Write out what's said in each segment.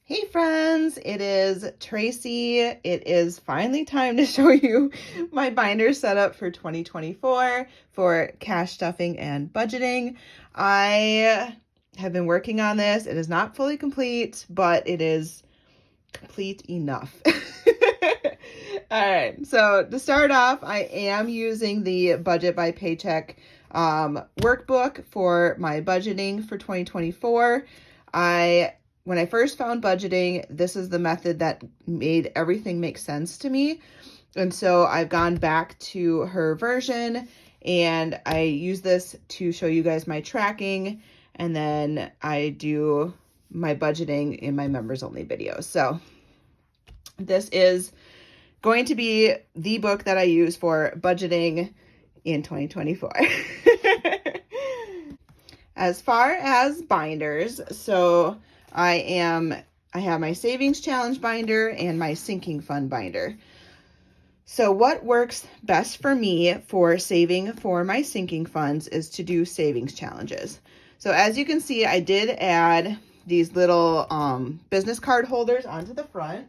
Hey friends, it is Tracy. It is finally time to show you my binder setup for 2024 for cash stuffing and budgeting. I have been working on this. It is not fully complete, but it is complete enough. All right, so to start off, I am using the Budget by Paycheck workbook for my budgeting for 2024. When I first found budgeting, this is the method that made everything make sense to me. And so I've gone back to her version and I use this to show you guys my tracking. And then I do my budgeting in my members only videos. So this is going to be the book that I use for budgeting in 2024. As far as binders, so I have my savings challenge binder and my sinking fund binder. So what works best for me for saving for my sinking funds is to do savings challenges. So as you can see, I did add these little business card holders onto the front.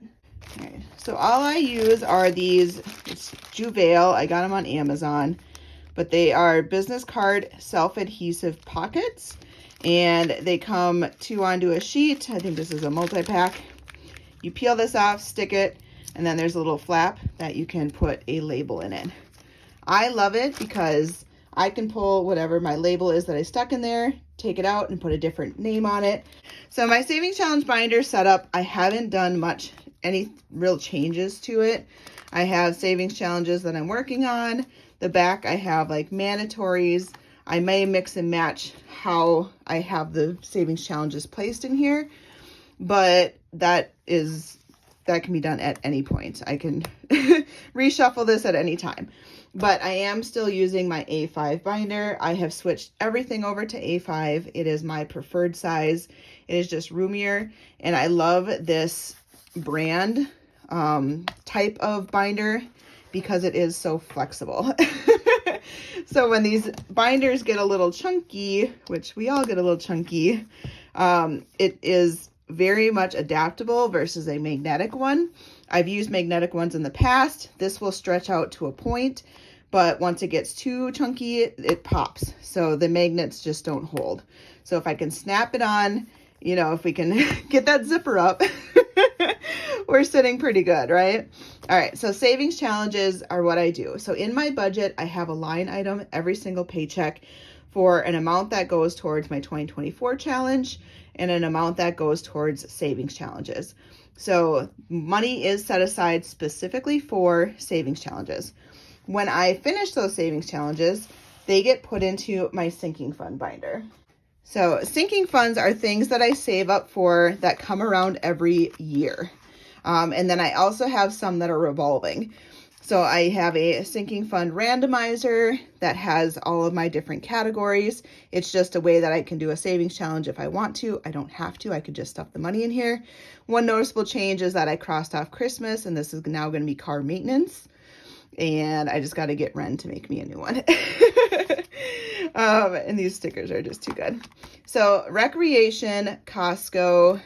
Okay, so all I use are these, it's Juvail, I got them on Amazon, but they are business card self-adhesive pockets. And they come two onto a sheet. I think this is a multi-pack. You peel this off, stick it, and then there's a little flap that you can put a label in it. I love it because I can pull whatever my label is that I stuck in there, take it out and put a different name on it. So my savings challenge binder setup, I haven't done any real changes to it. I have savings challenges that I'm working on. The back I have like mandatories. I may mix and match how I have the savings challenges placed in here, but that can be done at any point. I can reshuffle this at any time, but I am still using my A5 binder. I have switched everything over to A5. It is my preferred size. It is just roomier, and I love this brand type of binder because it is so flexible. So when these binders get a little chunky, which we all get a little chunky, it is very much adaptable versus a magnetic one. I've used magnetic ones in the past. This will stretch out to a point, but once it gets too chunky, it pops. So the magnets just don't hold. So if I can snap it on, if we can get that zipper up, we're sitting pretty good, right? All right, so savings challenges are what I do. So in my budget, I have a line item every single paycheck for an amount that goes towards my 2024 challenge and an amount that goes towards savings challenges. So money is set aside specifically for savings challenges. When I finish those savings challenges, they get put into my sinking fund binder. So sinking funds are things that I save up for that come around every year. And then I also have some that are revolving. So I have a sinking fund randomizer that has all of my different categories. It's just a way that I can do a savings challenge if I want to. I don't have to. I could just stuff the money in here. One noticeable change is that I crossed off Christmas, and this is now going to be car maintenance. And I just got to get Ren to make me a new one. And these stickers are just too good. So recreation, Costco,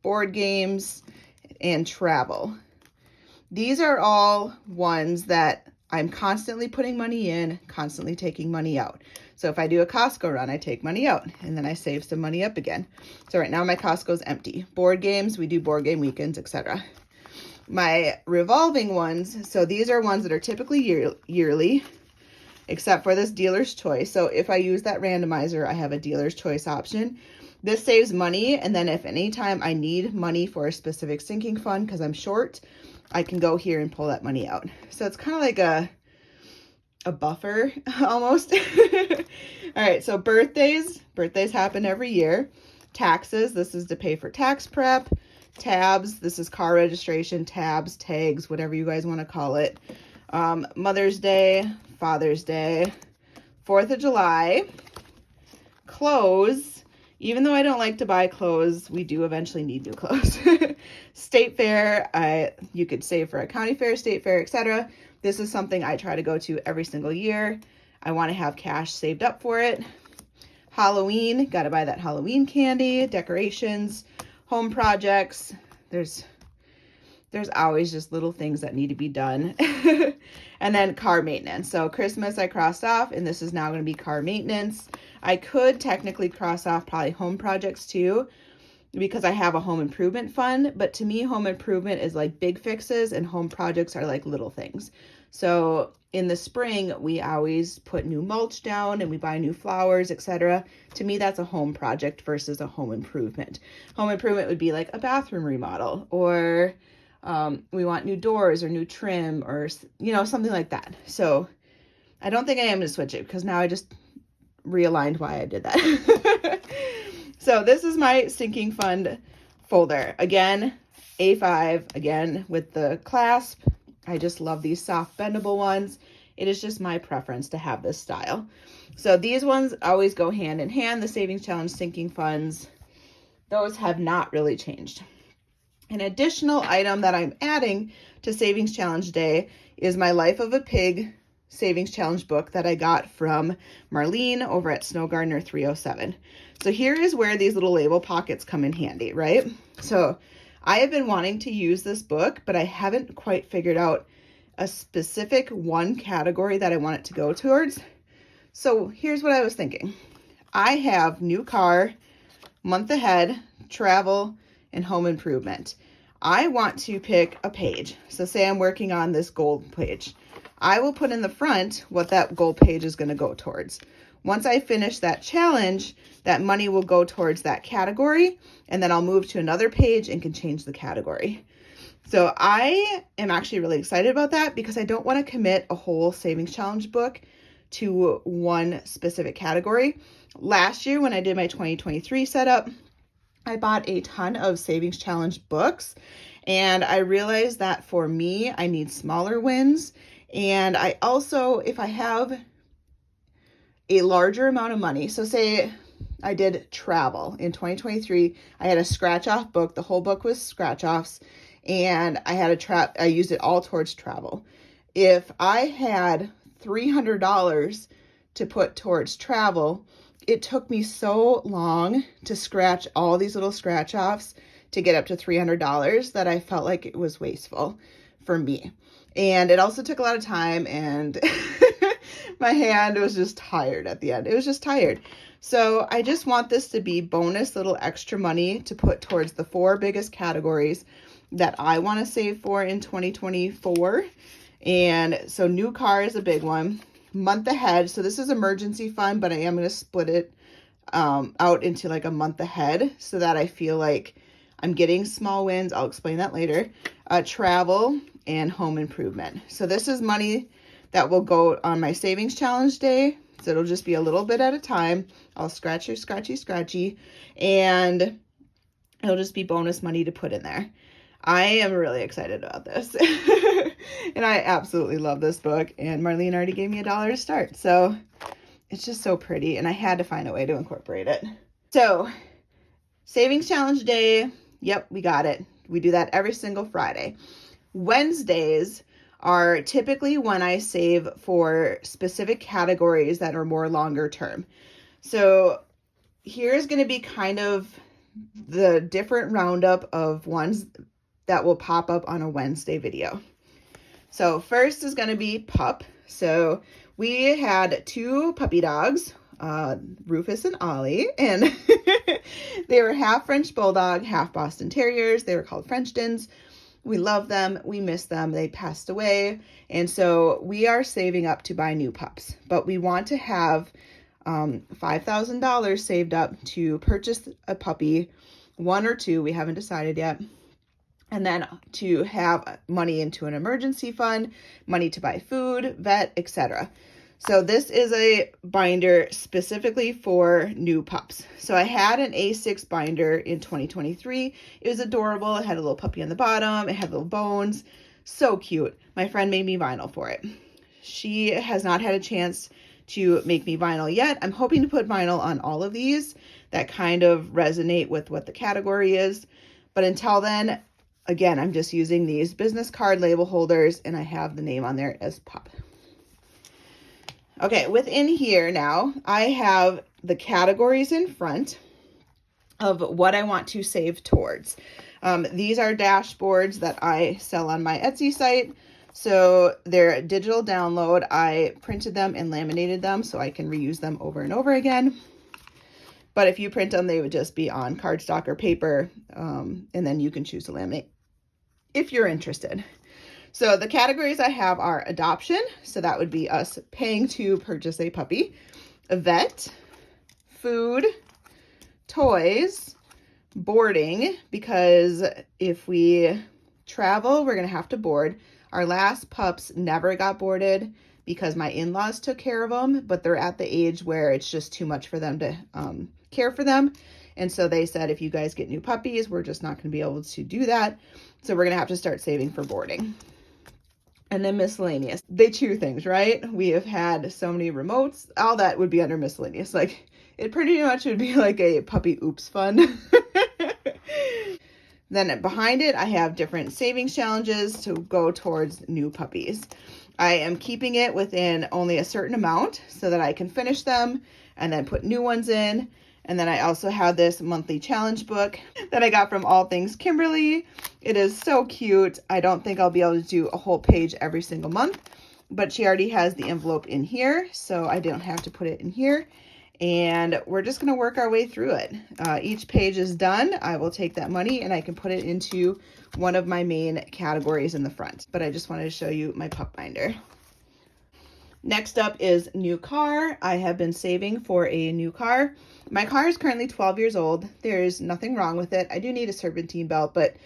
board games, and travel. These are all ones that I'm constantly putting money in, constantly taking money out. So if I do a Costco run, I take money out and then I save some money up again. So right now my Costco's empty. Board games, we do board game weekends, etc. My revolving ones, so these are ones that are typically yearly, except for this dealer's choice. So if I use that randomizer, I have a dealer's choice option. This saves money, and then if anytime I need money for a specific sinking fund because I'm short, I can go here and pull that money out. So it's kind of like a buffer almost. All right, so birthdays happen every year. Taxes, this is to pay for tax prep. Tabs, this is car registration, tabs, tags, whatever you guys want to call it. Mother's Day, Father's Day, 4th of July, clothes. Even though I don't like to buy clothes, we do eventually need new clothes. State fair, you could save for a county fair, state fair, etc. This is something I try to go to every single year. I want to have cash saved up for it. Halloween, got to buy that Halloween candy, decorations, home projects, There's always just little things that need to be done. And then car maintenance. So Christmas I crossed off, and this is now going to be car maintenance. I could technically cross off probably home projects too, because I have a home improvement fund, but to me, home improvement is like big fixes and home projects are like little things. So in the spring, we always put new mulch down and we buy new flowers, etc. To me, that's a home project versus a home improvement. Home improvement would be like a bathroom remodel, or we want new doors or new trim, or, you know, something like that. So I don't think I am going to switch it, because now I just realigned why I did that. So this is my sinking fund folder. Again, A5, again, with the clasp. I just love these soft bendable ones. It is just my preference to have this style. So these ones always go hand in hand. The Savings Challenge sinking funds, those have not really changed. An additional item that I'm adding to Savings Challenge Day is my Life of a Pig Savings Challenge book that I got from Marlene over at Snow Gardener 307. So here is where these little label pockets come in handy, right? So I have been wanting to use this book, but I haven't quite figured out a specific one category that I want it to go towards. So here's what I was thinking. I have new car, month ahead, travel, and home improvement. I want to pick a page. So say I'm working on this goal page. I will put in the front what that goal page is going to go towards. Once I finish that challenge, that money will go towards that category, and then I'll move to another page and can change the category. So I am actually really excited about that, because I don't want to commit a whole Savings Challenge book to one specific category. Last year when I did my 2023 setup, I bought a ton of Savings Challenge books, and I realized that for me, I need smaller wins. And I also, if I have a larger amount of money, so say I did travel in 2023, I had a scratch off book. The whole book was scratch offs, and I had I used it all towards travel. If I had $300 to put towards travel, it took me so long to scratch all these little scratch offs to get up to $300 that I felt like it was wasteful for me. And it also took a lot of time, and my hand was just tired at the end. It was just tired. So I just want this to be bonus little extra money to put towards the 4 biggest categories that I want to save for in 2024. And so new car is a big one. Month ahead. So this is emergency fund, but I am going to split it out into like a month ahead so that I feel like I'm getting small wins. I'll explain that later. Travel and home improvement. So this is money that will go on my Savings Challenge Day. So it'll just be a little bit at a time. I'll scratchy, and it'll just be bonus money to put in there. I am really excited about this. And I absolutely love this book. And Marlene already gave me $1 to start. So it's just so pretty. And I had to find a way to incorporate it. So Savings Challenge Day. Yep, we got it. We do that every single Friday. Wednesdays are typically when I save for specific categories that are more longer term. So here's going to be kind of the different roundup of ones that will pop up on a Wednesday video. So first is going to be pup. So we had 2 puppy dogs, Rufus and Ollie, and they were half French Bulldog, half Boston Terriers. They were called Frenchtons. We love them. We miss them. They passed away. And so we are saving up to buy new pups, but we want to have $5,000 saved up to purchase a puppy, 1 or 2. We haven't decided yet. And then to have money into an emergency fund, money to buy food, vet, etc. So this is a binder specifically for new pups. So I had an A6 binder in 2023. It was adorable. It had a little puppy on the bottom. It had little bones. So cute. My friend made me vinyl for it. She has not had a chance to make me vinyl yet. I'm hoping to put vinyl on all of these that kind of resonate with what the category is. But until then, again, I'm just using these business card label holders, and I have the name on there as pup. Okay, within here now, I have the categories in front, of what I want to save towards. These are dashboards that I sell on my Etsy site. So they're a digital download. I printed them and laminated them so I can reuse them over and over again. But if you print them, they would just be on cardstock or paper, and then you can choose to laminate if you're interested. So the categories I have are adoption, so that would be us paying to purchase a puppy, event, food, toys, boarding, because if we travel, we're going to have to board. Our last pups never got boarded because my in-laws took care of them, but they're at the age where it's just too much for them to care for them. And so they said, if you guys get new puppies, we're just not going to be able to do that. So we're going to have to start saving for boarding. And then miscellaneous. They chew things, right? We have had so many remotes. All that would be under miscellaneous. Like, it pretty much would be like a puppy oops fund. Then behind it, I have different savings challenges to go towards new puppies. I am keeping it within only a certain amount so that I can finish them and then put new ones in. And then I also have this monthly challenge book that I got from All Things Kimberly. It is so cute. I don't think I'll be able to do a whole page every single month, but she already has the envelope in here, so I don't have to put it in here. And we're just going to work our way through it. Each page is done. I will take that money and I can put it into one of my main categories in the front. But I just wanted to show you my pup binder. Next up is new car. I have been saving for a new car. My car is currently 12 years old. There's nothing wrong with it. I do need a serpentine belt, but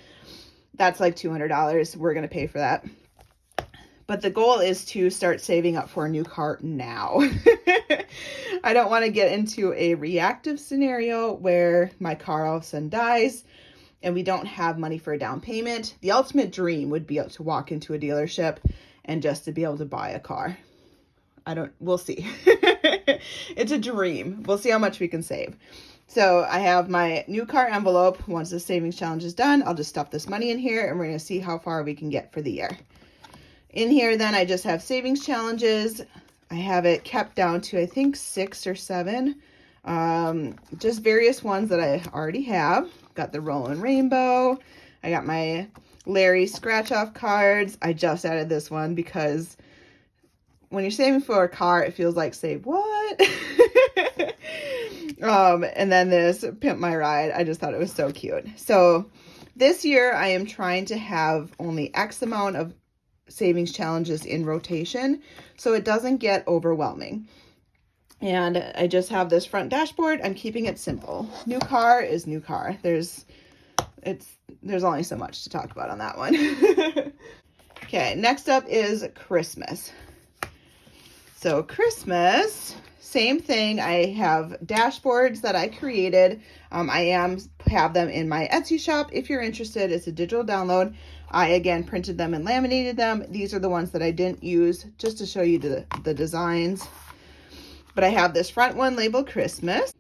that's like $200. We're going to pay for that. But the goal is to start saving up for a new car now. I don't want to get into a reactive scenario where my car all of a sudden dies and we don't have money for a down payment. The ultimate dream would be to walk into a dealership and just to be able to buy a car. We'll see. It's a dream. We'll see how much we can save. So I have my new car envelope. Once the savings challenge is done, I'll just stuff this money in here and we're going to see how far we can get for the year. In here, then, I just have savings challenges. I have it kept down to, I think, 6 or 7. Just various ones that I already have. Got the Rollin' Rainbow. I got my Larry scratch-off cards. I just added this one because when you're saving for a car, it feels like, say, what? And then this Pimp My Ride. I just thought it was so cute. So this year, I am trying to have only X amount of savings challenges in rotation so it doesn't get overwhelming. And I just have this front dashboard. I'm keeping it simple. New car is new car. There's only so much to talk about on that one. Okay, next up is Christmas. So Christmas, same thing. I have dashboards that I created. I have them in my Etsy shop. If you're interested, it's a digital download. I, again, printed them and laminated them. These are the ones that I didn't use just to show you the designs. But I have this front one labeled Christmas.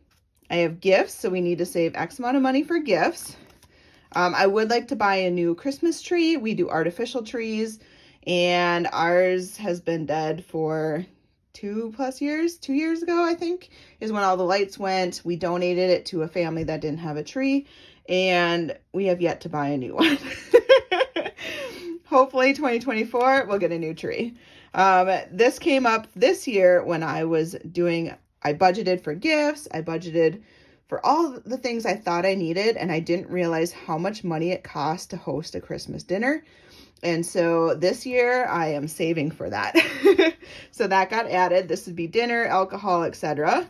I have gifts, so we need to save X amount of money for gifts. I would like to buy a new Christmas tree. We do artificial trees, and ours has been dead for 2+ years. 2 years ago, I think, is when all the lights went. We donated it to a family that didn't have a tree, and we have yet to buy a new one. Hopefully 2024, we'll get a new tree. This came up this year when I budgeted for gifts. I budgeted for all the things I thought I needed, and I didn't realize how much money it costs to host a Christmas dinner. And so this year I am saving for that. So that got added. This would be dinner, alcohol, etc.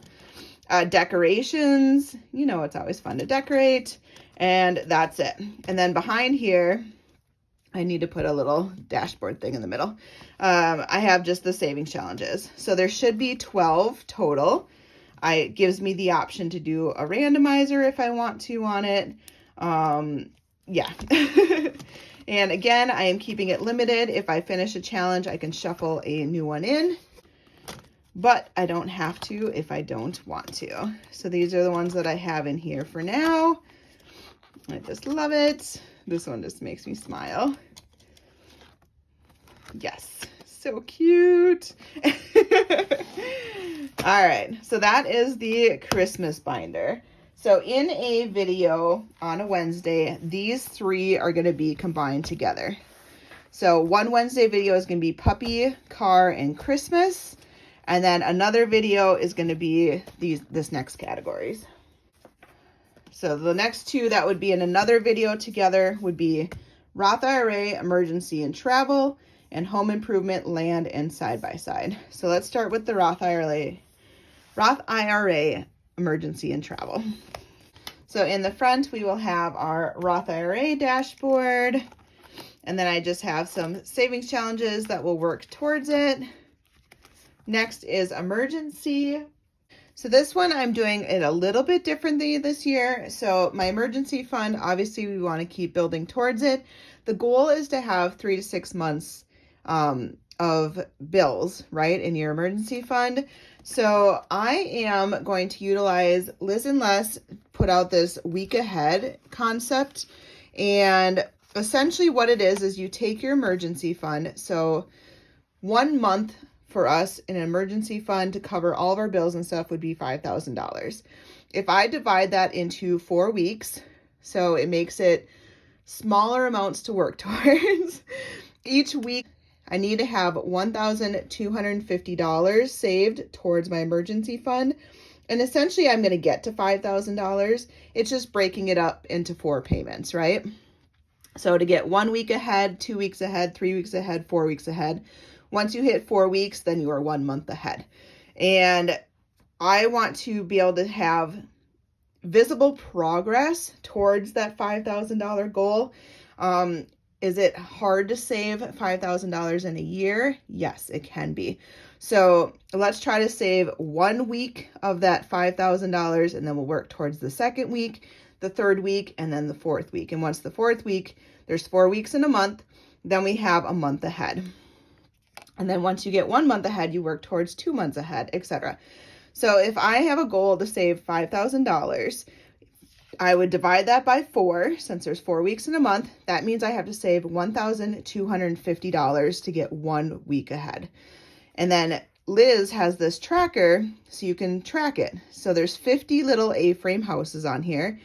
Decorations, it's always fun to decorate. And that's it. And then behind here, I need to put a little dashboard thing in the middle. I have just the savings challenges. So there should be 12 total. It gives me the option to do a randomizer if I want to on it. Yeah. And again, I am keeping it limited. If I finish a challenge, I can shuffle a new one in. But I don't have to if I don't want to. So these are the ones that I have in here for now. I just love it. This one just makes me smile. Yes, so cute. All right, so that is the Christmas binder. So in a video on a Wednesday, these three are going to be combined together. So one Wednesday video is going to be puppy, car, and Christmas. And then another video is going to be this next categories. So the next two that would be in another video together would be Roth IRA, emergency and travel, and home improvement, land, and side-by-side. So let's start with the Roth IRA, emergency and travel. So in the front, we will have our Roth IRA dashboard. And then I just have some savings challenges that will work towards it. Next is emergency. So this one, I'm doing it a little bit differently this year. So my emergency fund, obviously we want to keep building towards it. The goal is to have 3 to 6 months of bills, right, in your emergency fund. So I am going to utilize Liz and Les put out this week ahead concept. And essentially what it is you take your emergency fund. So 1 month for us in an emergency fund to cover all of our bills and stuff would be $5,000. If I divide that into 4 weeks, so it makes it smaller amounts to work towards. Each week, I need to have $1,250 saved towards my emergency fund. And essentially, I'm going to get to $5,000. It's just breaking it up into 4 payments, right? So to get 1 week ahead, 2 weeks ahead, 3 weeks ahead, 4 weeks ahead. Once you hit 4 weeks, then you are 1 month ahead. And I want to be able to have visible progress towards that $5,000 goal. Is it hard to save $5,000 in a year? Yes, it can be. So let's try to save 1 week of that $5,000, and then we'll work towards the second week, the third week, and then the fourth week. And once the fourth week, there's 4 weeks in a month, then we have a month ahead. And then once you get 1 month ahead, you work towards 2 months ahead, etc. So if I have a goal to save $5,000, I would divide that by 4, since there's 4 weeks in a month. That means I have to save $1,250 to get 1 week ahead. And then Liz has this tracker, so you can track it. So there's 50 little A-frame houses on here.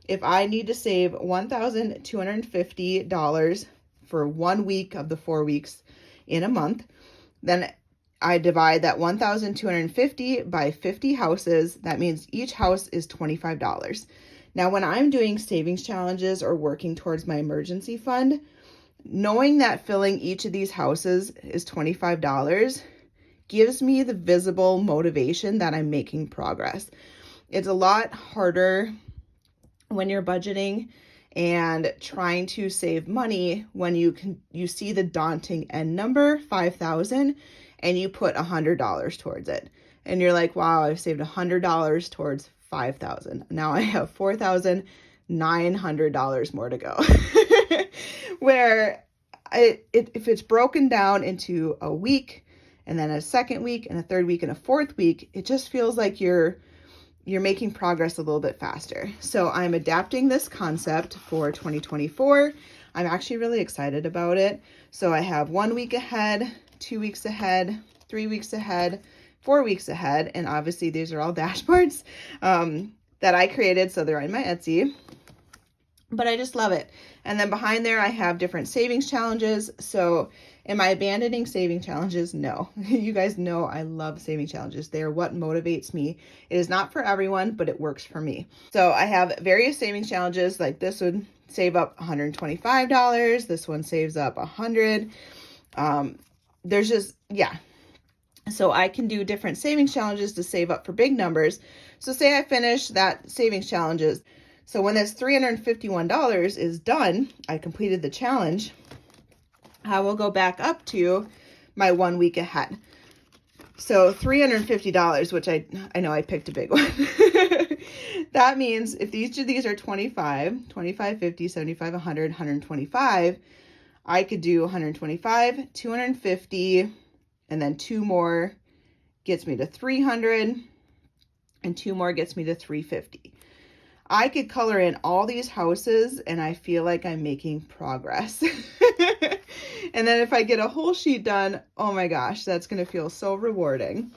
If I need to save $1,250 for 1 week of the 4 weeks in a month, then I divide that $1,250 by 50 houses. That means each house is $25. Now, when I'm doing savings challenges or working towards my emergency fund, knowing that filling each of these houses is $25 gives me the visible motivation that I'm making progress. It's a lot harder when you're budgeting and trying to save money when you see the daunting end number, 5,000, and you put $100 towards it. And you're like, wow, I've saved $100 towards 5,000. Now I have $4,900 more to go. Where if it's broken down into a week and then a second week and a third week and a fourth week, it just feels like you're making progress a little bit faster. So I'm adapting this concept for 2024. I'm actually really excited about it. So I have 1 week ahead, 2 weeks ahead, 3 weeks ahead, 4 weeks ahead. And obviously these are all dashboards that I created. So they're on my Etsy, but I just love it. And then behind there, I have different savings challenges. So am I abandoning saving challenges? No. You guys know I love saving challenges. They are what motivates me. It is not for everyone, but it works for me. So I have various savings challenges, like this would save up $125. This one saves up $100. There's just, yeah. So I can do different savings challenges to save up for big numbers. So say I finish that savings challenges. So when this $351 is done, I completed the challenge, I will go back up to my 1 week ahead. So $350, which I know I picked a big one. That means if each of these are 25, 25, 50, 75, 100, 125, I could do 125, 250, and then 2 more gets me to 300, and 2 more gets me to 350. I could color in all these houses and I feel like I'm making progress. And then if I get a whole sheet done, oh my gosh, that's going to feel so rewarding.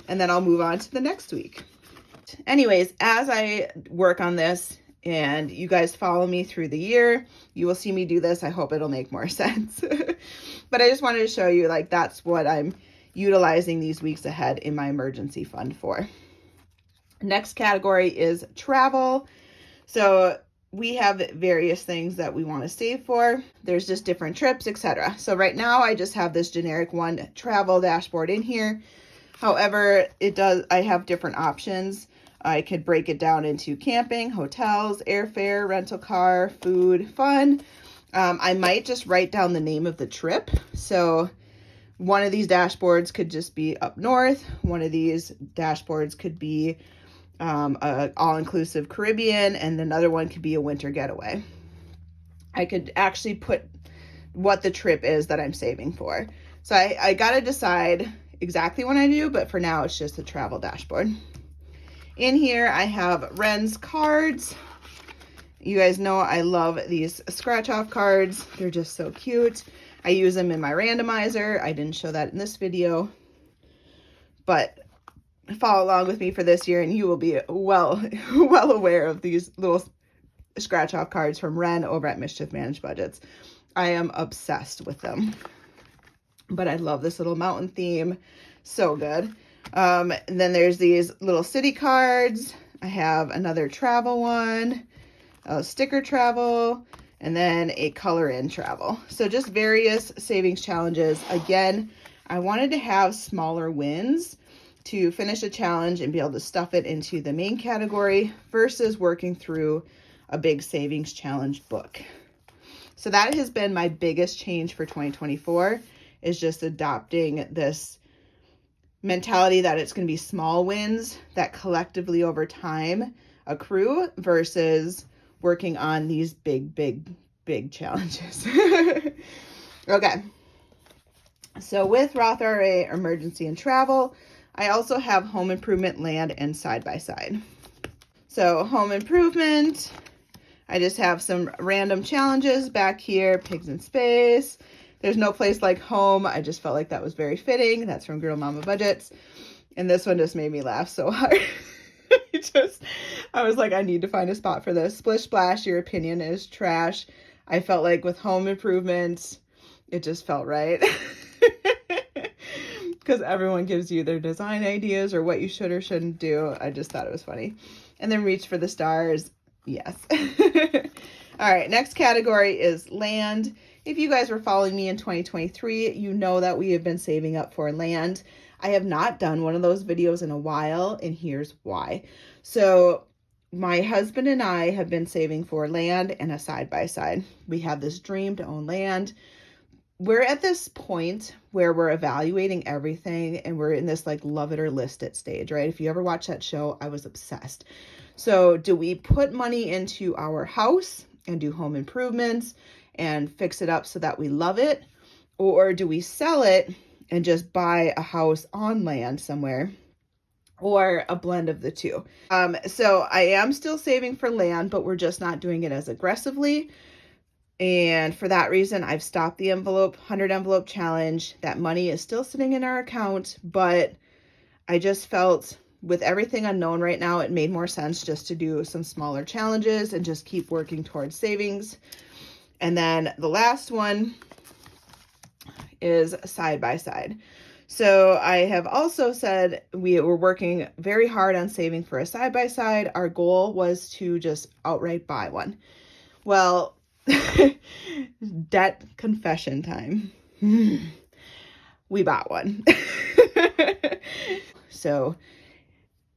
And then I'll move on to the next week. Anyways, as I work on this and you guys follow me through the year, you will see me do this. I hope it'll make more sense. But I just wanted to show you, like, that's what I'm utilizing these weeks ahead in my emergency fund for. Next category is travel. So we have various things that we want to save for. There's just different trips, etc. So right now I just have this generic one travel dashboard in here. However, I have different options. I could break it down into camping, hotels, airfare, rental car, food, fun. I might just write down the name of the trip. So one of these dashboards could just be up north. One of these dashboards could be a all-inclusive Caribbean, and another one could be a winter getaway. I could actually put what the trip is that I'm saving for. So I got to decide exactly what I do, but for now it's just a travel dashboard. In here I have Ren's cards. You guys know I love these scratch off cards. They're just so cute. I use them in my randomizer. I didn't show that in this video, but follow along with me for this year and you will be well aware of these little scratch off cards from Ren over at Mischief Managed Budgets. I am obsessed with them. But I love this little mountain theme. So good. And then there's these little city cards. I have another travel one, a sticker travel, and then a color in travel. So just various savings challenges. Again, I wanted to have smaller wins to finish a challenge and be able to stuff it into the main category versus working through a big savings challenge book. So that has been my biggest change for 2024, is just adopting this mentality that it's going to be small wins that collectively over time accrue versus working on these big challenges. Okay. So with Roth IRA, emergency and travel, I also have home improvement, land, and side-by-side. So home improvement, I just have some random challenges back here. Pigs in space. There's no place like home. I just felt like that was very fitting. That's from Girl Mama Budgets. And this one just made me laugh so hard. I was like, I need to find a spot for this. Splish Splash, your opinion is trash. I felt like with home improvement, it just felt right. Because everyone gives you their design ideas or what you should or shouldn't do. I just thought it was funny. And then reach for the stars. Yes. All right, next category is land. If you guys were following me in 2023, you know that we have been saving up for land. I have not done one of those videos in a while, and here's why. So my husband and I have been saving for land and a side-by-side. We have this dream to own land. We're at this point where we're evaluating everything, and we're in this like love it or list it stage, right? If you ever watch that show, I was obsessed. So do we put money into our house and do home improvements and fix it up so that we love it? Or do we sell it and just buy a house on land somewhere, or a blend of the two? So I am still saving for land, but we're just not doing it as aggressively. And for that reason, I've stopped the 100 envelope challenge. That money is still sitting in our account, but I just felt with everything unknown right now, it made more sense just to do some smaller challenges and just keep working towards savings. And then the last one is side-by-side. So I have also said we were working very hard on saving for a side-by-side. Our goal was to just outright buy one. Well, debt confession time. We bought one. So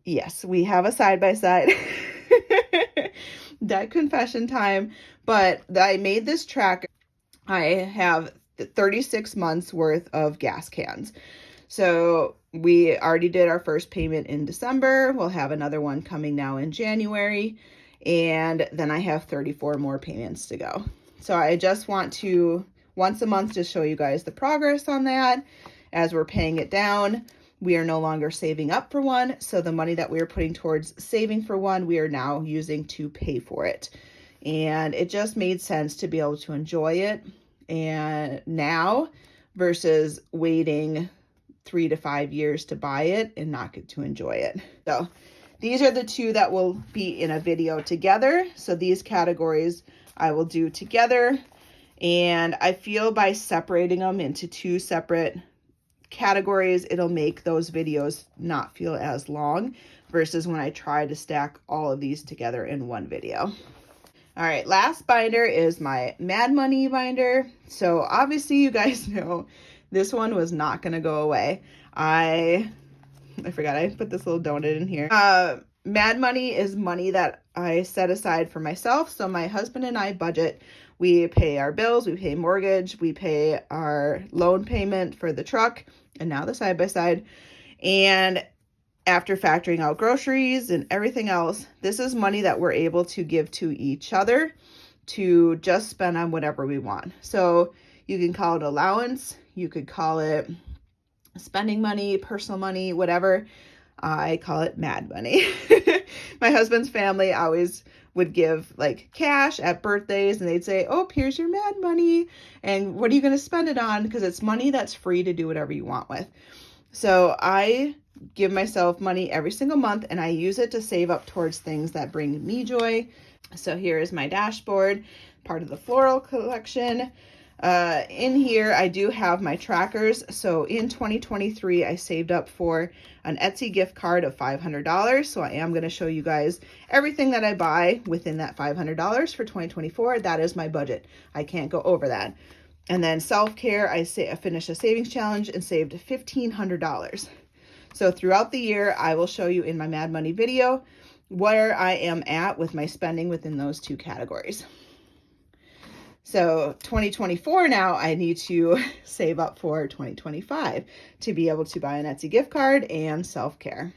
yes, we have a side-by-side. Debt confession time. But I made this track. I have 36 months worth of gas cans. So we already did our first payment in December. We'll have another one coming now in January. And then I have 34 more payments to go. So I just want to once a month just show you guys the progress on that. As we're paying it down, we are no longer saving up for one. So the money that we were putting towards saving for one, we are now using to pay for it. And it just made sense to be able to enjoy it and now versus waiting 3 to 5 years to buy it and not get to enjoy it. So These are the two that will be in a video together. So these categories I will do together. And I feel by separating them into two separate categories, it'll make those videos not feel as long versus when I try to stack all of these together in one video. All right, last binder is my Mad Money binder. So obviously you guys know this one was not going to go away. I forgot I put this little donut in here. Mad Money is money that I set aside for myself. So my husband and I budget. We pay our bills, we pay mortgage, we pay our loan payment for the truck, and now the side-by-side. And after factoring out groceries and everything else, this is money that we're able to give to each other to just spend on whatever we want. So you can call it allowance, you could call it spending money, personal money, whatever. I call it Mad Money. My husband's family always would give like cash at birthdays, and they'd say, oh, here's your Mad Money. And what are you going to spend it on? Because it's money that's free to do whatever you want with. So I give myself money every single month, and I use it to save up towards things that bring me joy. So here is my dashboard, part of the floral collection. In here, I do have my trackers. So in 2023, I saved up for an Etsy gift card of $500. So I am going to show you guys everything that I buy within that $500 for 2024. That is my budget. I can't go over that. And then self-care, I finished a savings challenge and saved $1,500. So throughout the year, I will show you in my Mad Money video where I am at with my spending within those two categories. So 2024 now, I need to save up for 2025 to be able to buy an Etsy gift card and self-care.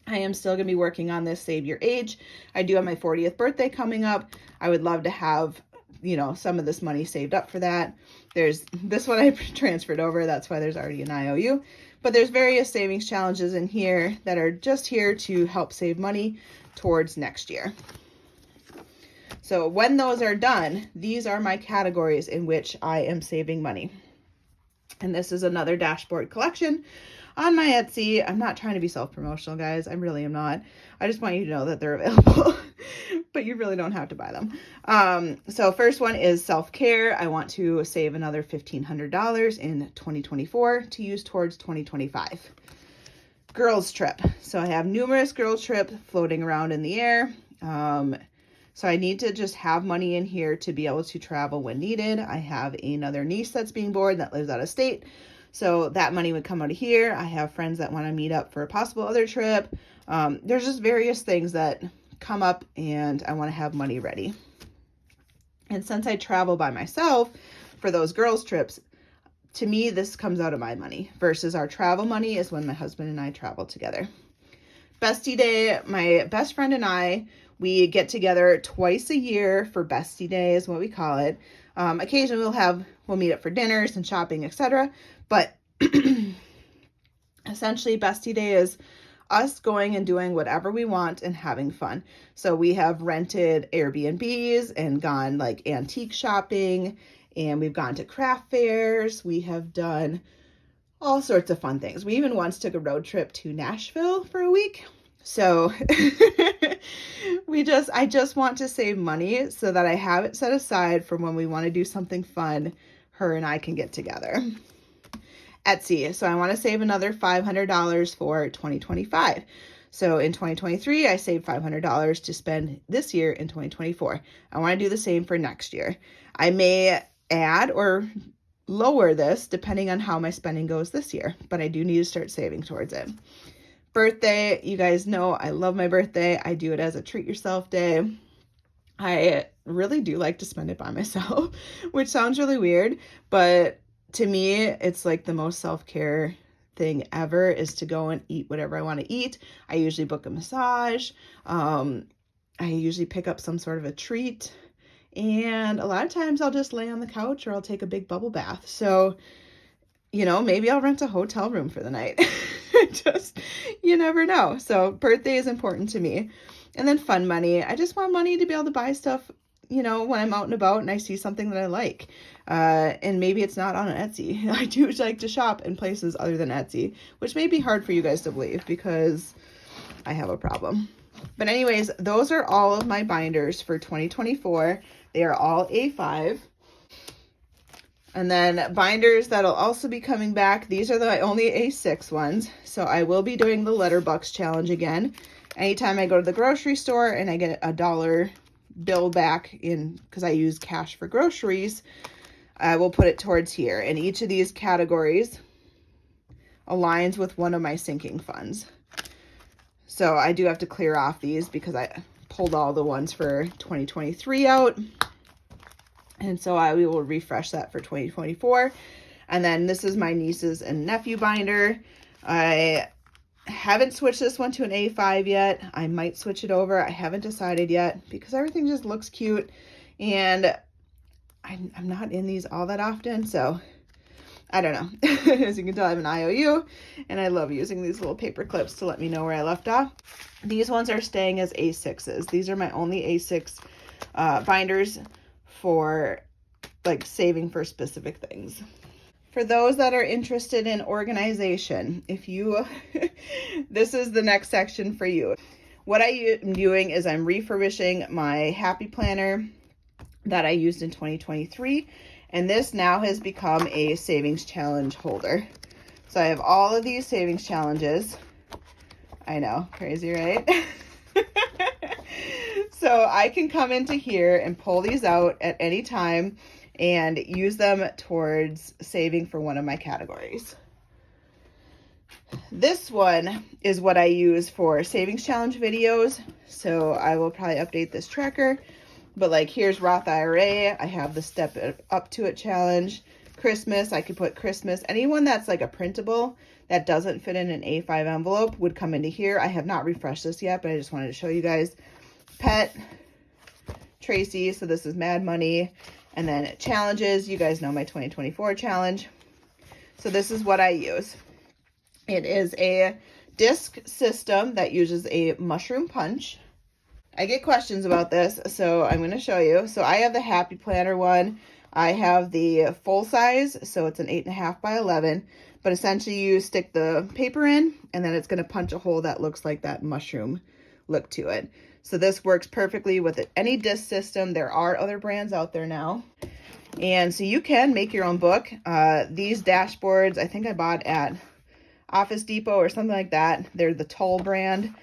I am still going to be working on this Save Your Age. I do have my 40th birthday coming up. I would love to have, you know, some of this money saved up for that. There's this one I transferred over. That's why there's already an IOU. But there's various savings challenges in here that are just here to help save money towards next year. So when those are done, these are my categories in which I am saving money. And this is another dashboard collection on my Etsy. I'm not trying to be self-promotional, guys. I really am not. I just want you to know that they're available, but you really don't have to buy them. So first one is self-care. I want to save another $1,500 in 2024 to use towards 2025. Girls trip. So I have numerous girls trip floating around in the air. So I need to just have money in here to be able to travel when needed. I have another niece that's being born that lives out of state. So that money would come out of here. I have friends that want to meet up for a possible other trip. There's just various things that come up and I want to have money ready. And since I travel by myself for those girls trips, to me, this comes out of my money versus our travel money is when my husband and I travel together. Bestie Day, my best friend and I, we get together twice a year for Bestie Day is what we call it. Occasionally we'll meet up for dinners and shopping, etc. But essentially Bestie Day is us going and doing whatever we want and having fun. So we have rented Airbnbs and gone like antique shopping, and we've gone to craft fairs. We have done all sorts of fun things. We even once took a road trip to Nashville for a week. So I just want to save money so that I have it set aside for when we want to do something fun, her and I can get together. Etsy. So I want to save another $500 for 2025. So in 2023, I saved $500 to spend this year in 2024. I want to do the same for next year. I may add or lower this depending on how my spending goes this year, but I do need to start saving towards it. Birthday, you guys know I love my birthday. I do it as a treat yourself day. I really do like to spend it by myself, which sounds really weird, but to me, it's like the most self-care thing ever is to go and eat whatever I want to eat. I usually book a massage. I usually pick up some sort of a treat, and a lot of times I'll just lay on the couch or I'll take a big bubble bath. So, you know, maybe I'll rent a hotel room for the night. You never know. So birthday is important to me. And then fun money. I just want money to be able to buy stuff, you know, when I'm out and about and I see something that I like. And maybe it's not on Etsy. I do like to shop in places other than Etsy, which may be hard for you guys to believe because I have a problem. But anyways, those are all of my binders for 2024. They are all A5. And then binders that'll also be coming back. These are the only A6 ones. So I will be doing the Letterbucks challenge again. Anytime I go to the grocery store and I get a dollar bill back in, because I use cash for groceries, I will put it towards here. And each of these categories aligns with one of my sinking funds. So I do have to clear off these because I pulled all the ones for 2023 out. And so we will refresh that for 2024. And then this is my nieces and nephew binder. I haven't switched this one to an A5 yet. I might switch it over. I haven't decided yet because everything just looks cute. And I'm not in these all that often. So I don't know. As you can tell, I have an IOU. And I love using these little paper clips to let me know where I left off. These ones are staying as A6s. These are my only A6 binders for like saving for specific things. For those that are interested in organization, this is the next section for you. What I am doing is I'm refurbishing my Happy Planner that I used in 2023, and this now has become a savings challenge holder. So I have all of these savings challenges. I know, crazy, right? So I can come into here and pull these out at any time and use them towards saving for one of my categories. This one is what I use for savings challenge videos. So I will probably update this tracker, but like here's Roth IRA. I have the Step Up to It challenge. Christmas, I could put Christmas. Anyone that's like a printable that doesn't fit in an A5 envelope would come into here. I have not refreshed this yet, but I just wanted to show you guys. Pet, Tracey, so this is Mad Money. And then challenges, you guys know my 2024 challenge. So this is what I use. It is a disc system that uses a mushroom punch. I get questions about this, so I'm going to show you. So I have the Happy Planner one. I have the full size, so it's an 8.5 by 11. But essentially you stick the paper in, and then it's going to punch a hole that looks like that mushroom look to it. So this works perfectly with any disc system. There are other brands out there now. And so you can make your own book. These dashboards, I think I bought at Office Depot or something like that. They're the Toll brand.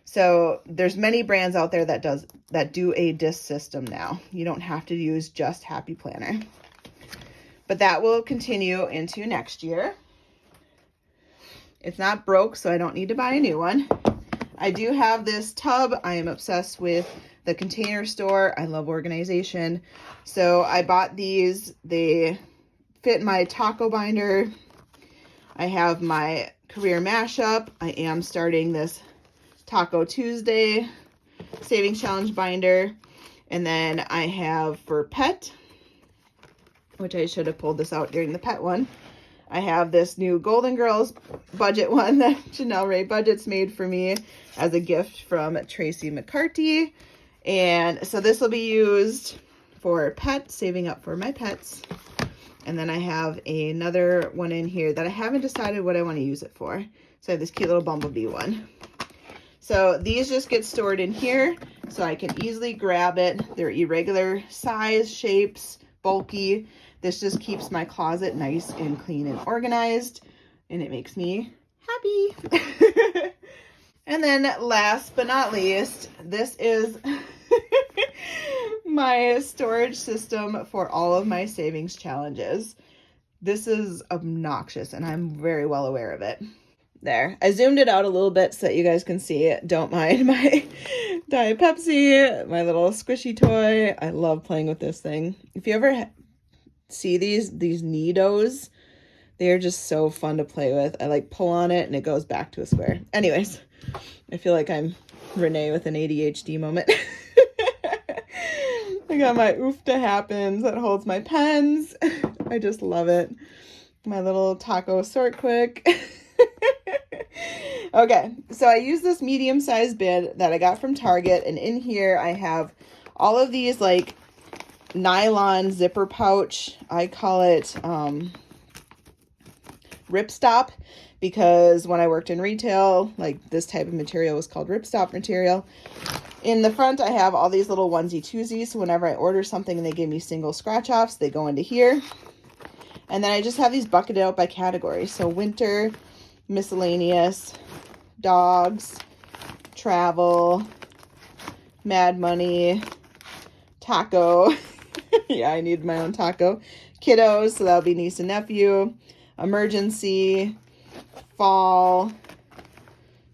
So there's many brands out there that do a disc system now. You don't have to use just Happy Planner. But that will continue into next year. It's not broke, so I don't need to buy a new one. I do have this tub. I am obsessed with the Container Store. I love organization. So I bought these. They fit my taco binder. I have my career mashup. I am starting this Taco Tuesday savings challenge binder. And then I have for pet, which I should have pulled this out during the pet one. I have this new Golden Girls budget one that Janelle Ray Budgets made for me as a gift from Tracy McCarty. And so this will be used for pet, saving up for my pets. And then I have another one in here that I haven't decided what I want to use it for. So I have this cute little bumblebee one. So these just get stored in here so I can easily grab it. They're irregular size, shapes, bulky. This just keeps my closet nice and clean and organized, and it makes me happy. And then last but not least, this is my storage system for all of my savings challenges. This is obnoxious, and I'm very well aware of it. There, I zoomed it out a little bit so that you guys can see it. Don't mind my Diet Pepsi, my little squishy toy. I love playing with this thing. If you ever see these Nidos, they are just so fun to play with. I like pull on it and it goes back to a square. Anyways, I feel like I'm Renee with an ADHD moment. I got my oofta happens that holds my pens. I just love it. My little taco sort quick. Okay, so I use this medium-sized bin that I got from Target, and in here I have all of these like nylon zipper pouch. I call it ripstop, because when I worked in retail, like this type of material was called ripstop material. In the front, I have all these little onesie twosies. So whenever I order something and they give me single scratch offs, they go into here. And then I just have these bucketed out by category. So winter, miscellaneous, dogs, travel, Mad Money, taco. Yeah, I need my own taco. Kiddos, so that'll be niece and nephew. Emergency, fall,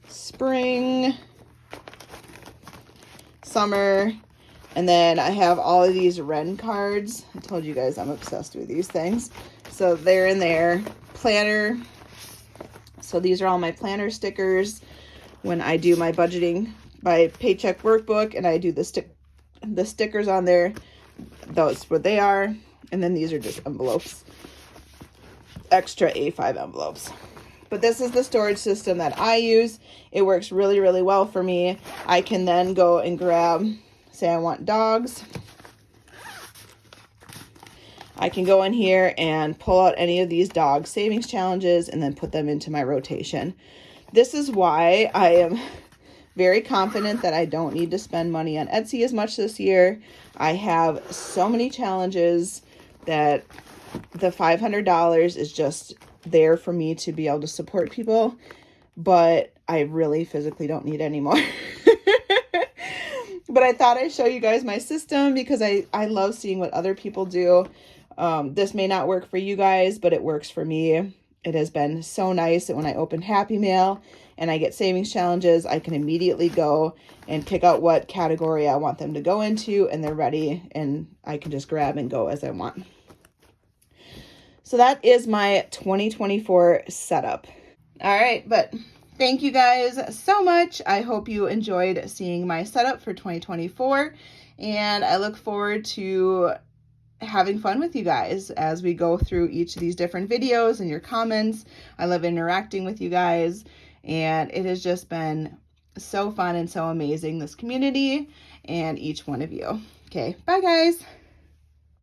spring, summer. And then I have all of these Ren cards. I told you guys I'm obsessed with these things. So they're in there. Planner. So these are all my planner stickers when I do my budgeting by Paycheck workbook, and I do the stickers on there. That's what they are. And then these are just envelopes. Extra A5 envelopes. But this is the storage system that I use. It works really, really well for me. I can then go and grab, say I want dogs. I can go in here and pull out any of these dog savings challenges and then put them into my rotation. This is why I am very confident that I don't need to spend money on Etsy as much this year. I have so many challenges that the $500 is just there for me to be able to support people, but I really physically don't need any more. But I thought I'd show you guys my system because I love seeing what other people do. This may not work for you guys, but it works for me. It has been so nice that when I open Happy Mail and I get savings challenges, I can immediately go and pick out what category I want them to go into, and they're ready, and I can just grab and go as I want. So that is my 2024 setup. All right, but thank you guys so much. I hope you enjoyed seeing my setup for 2024, and I look forward to having fun with you guys as we go through each of these different videos and your comments. I love interacting with you guys, and it has just been so fun and so amazing, this community and each one of you. Okay, bye guys.